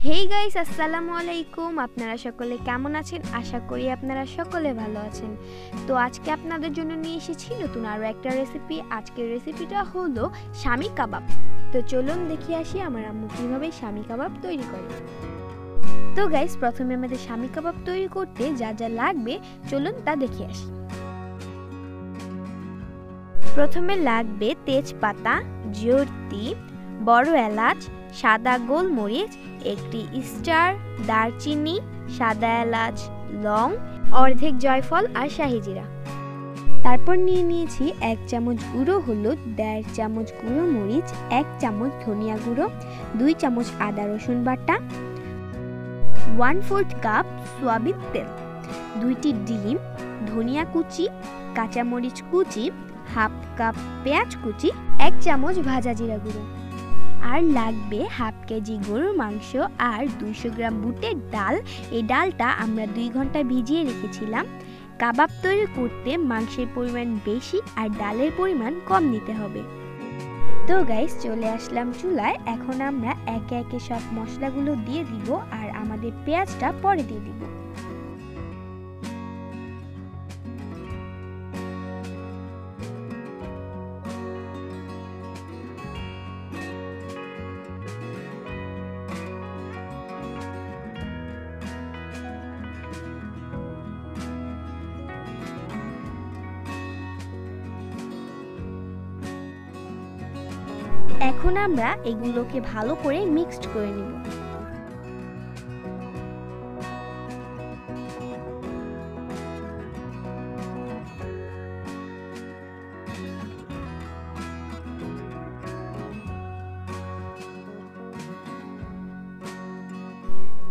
Hey guys, আসসালামু আলাইকুম। আপনারা সকলে কেমন আছেন? আশা করি আপনারা সকলে ভালো আছেন। তো আজকে আপনাদের জন্য নিয়ে এসেছি নতুন আরও একটা রেসিপি। আজকের রেসিপিটা হলো শামি কাবাব। তো চলুন দেখে আসি আমার আম্মু কীভাবে শামি কাবাব তৈরি করে। তো গাইস, প্রথমে আমাদের শামি কাবাব তৈরি করতে যা যা লাগবে চলুন তা দেখে আসি। প্রথমে লাগবে তেজপাতা, জর্তি, বড় এলাচ, সাদা গোলমরিচ, একটি স্টার, দারচিনি, সাদা এলাচ, লং, অর্ধেক জয়ফল আর শাহি জিরা। তারপর নিয়ে নিয়েছি 1 চামচ গুঁড়ো হলুদ, 1.5 চামচ গুঁড়ো মরিচ, 1 চামচ ধনিয়া গুঁড়ো, 2 চামচ আদা রসুন বাটা, 1/4 কাপ সয়াবিন তেল, 2টি ডিম, ধনিয়া কুচি, কাঁচামরিচ কুচি, 1/2 কাপ পেঁয়াজ কুচি, 1 চামচ ভাজা জিরা গুঁড়ো। আর লাগবে 1/2 কেজি গরুর মাংস আর 200 গ্রাম বুটের ডাল। এই ডালটা আমরা 2 ঘন্টা ভিজিয়ে রেখেছিলাম। কাবাব তৈরি করতে মাংসের পরিমাণ বেশি আর ডালের পরিমাণ কম নিতে হবে। তো গাইস, চলে আসলাম চুলায়। এখন আমরা একে একে সব মশলাগুলো দিয়ে দিব আর আমাদের পেঁয়াজটা পরে দিয়ে দিব। এখন আমরা এগুলোকে ভালো করে মিক্সড করে নিব।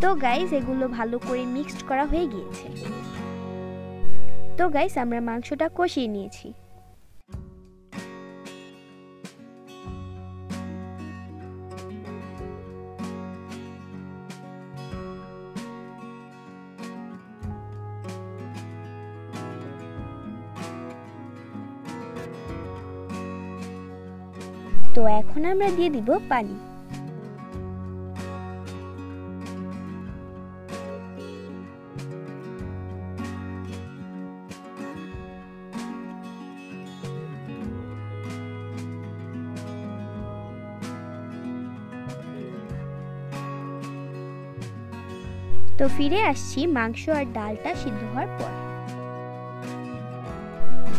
তো গাইস, এগুলো ভালো করে মিক্সড করা হয়ে গিয়েছে। তো গাইস, আমরা মাংসটা কষিয়ে নিয়েছি। তো এখন আমরা দিয়ে দিব পানি। তো ফিরে আসছি মাংস আর ডালটা সিদ্ধ হওয়ার পর।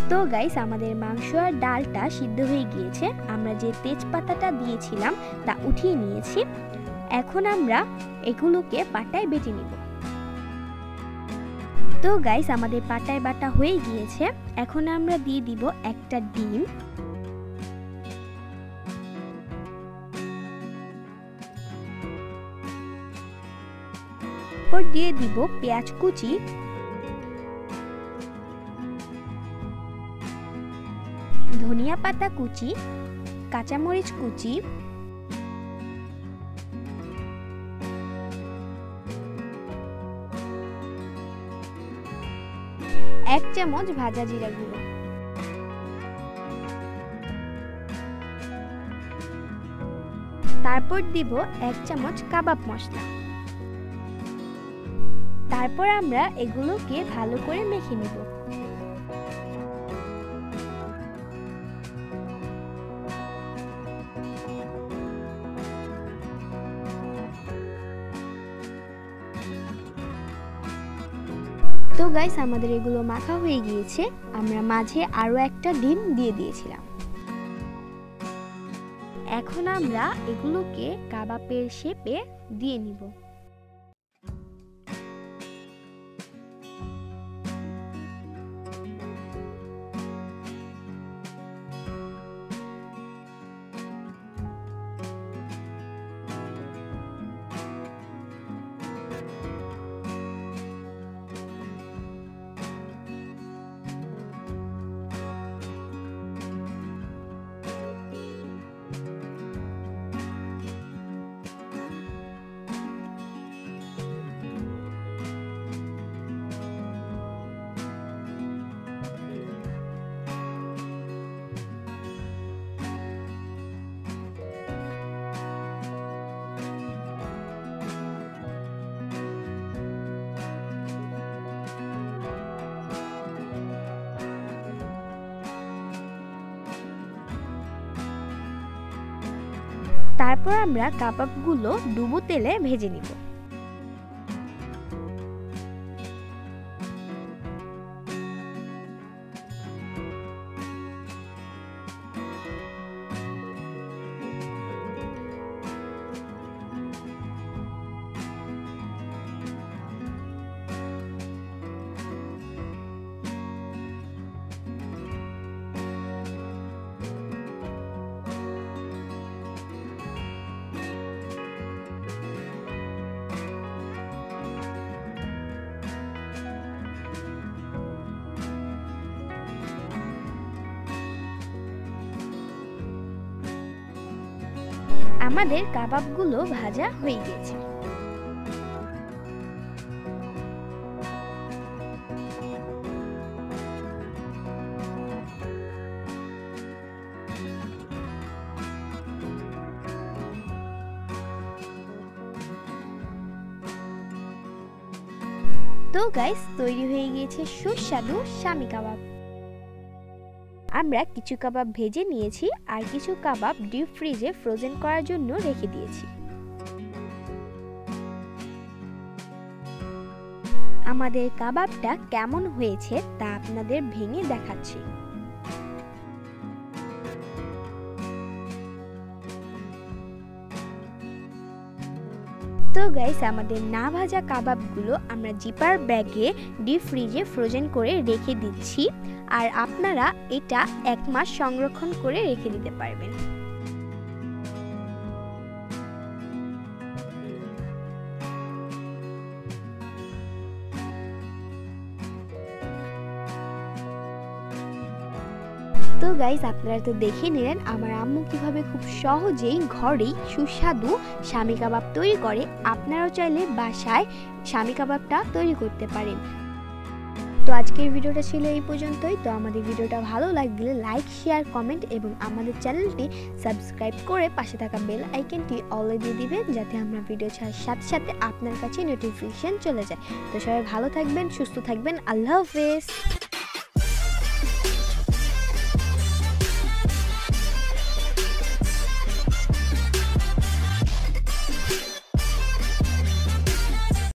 তো গাইস, আমাদের মাংস আর ডালটা সিদ্ধ হয়ে গিয়েছে। আমরা যে তেজপাতাটা দিয়েছিলাম তা উঠিয়ে নিয়েছি। এখন আমরা এগুলোকে পাটায় বেটে নিব। তো গাইস, আমাদের পাটায় বাটা হয়ে গিয়েছে। এখন আমরা দিয়ে দিব একটা ডিম, তারপর দিয়ে দিব পেঁয়াজ কুচি, ধনিয়া পাতা কুচি, কাঁচামরিচ কুচি, 1 চামচ ভাজা জিরা গুঁড়ো। তারপর দিব 1 চামচ কাবাব মশলা। তারপর আমরা এগুলোকে ভালো করে মেখে নিব। তো গাইস, আমাদের এগুলো মাখা হয়ে গিয়েছে। আমরা মাঝে আরো একটা ডিম দিয়ে দিয়েছিলাম। এখন আমরা এগুলোকে কাবাবের শেপে দিয়ে নিব। তারপর আমরা কাবাবগুলো ডুবো তেলে ভেজে নিব। আমাদের কাবাবগুলো ভাজা হয়ে গেছে। তো গাইস, তৈরি হয়ে গিয়েছে সুস্বাদু শামি কাবাব। আমরা কিছু কাবাব ভেজে নিয়েছি আর কিছু কাবাব ডিপ ফ্রিজে ফ্রোজেন করার জন্য রেখে দিয়েছি। আমাদের কাবাবটা কেমন হয়েছে তা আপনাদের ভেঙে দেখাচ্ছি। তো গাইস, আমাদের না ভাজা কাবাবগুলো আমরা জিপার ব্যাগে ডিপ ফ্রিজে ফ্রোজেন করে রেখে দিচ্ছি, আর আপনারা এটা 1 মাস সংরক্ষণ করে রেখে দিতে পারবেন। তো গাইস, আপনারা তো দেখে নিলেন আমার আম্মু কিভাবে খুব সহজেই ঘরেই সুস্বাদু শামি কাবাব তৈরি করে। আপনারাও চাইলে বাসায় শামি কাবাবটা তৈরি করতে পারেন। তো আজকের ভিডিওটা ছিল এই পর্যন্তই। তো আমাদের ভিডিওটা ভালো লাগলে লাইক, শেয়ার, কমেন্ট এবং আমাদের চ্যানেলটি সাবস্ক্রাইব করে পাশে থাকা বেল আইকনটি অলে দিয়ে দিবেন, যাতে আমরা ভিডিও ছাড়ার সাথে সাথে আপনার কাছে নোটিফিকেশন চলে যায়। তো সবাই ভালো থাকবেন, সুস্থ থাকবেন। আল্লাহ হাফেজ।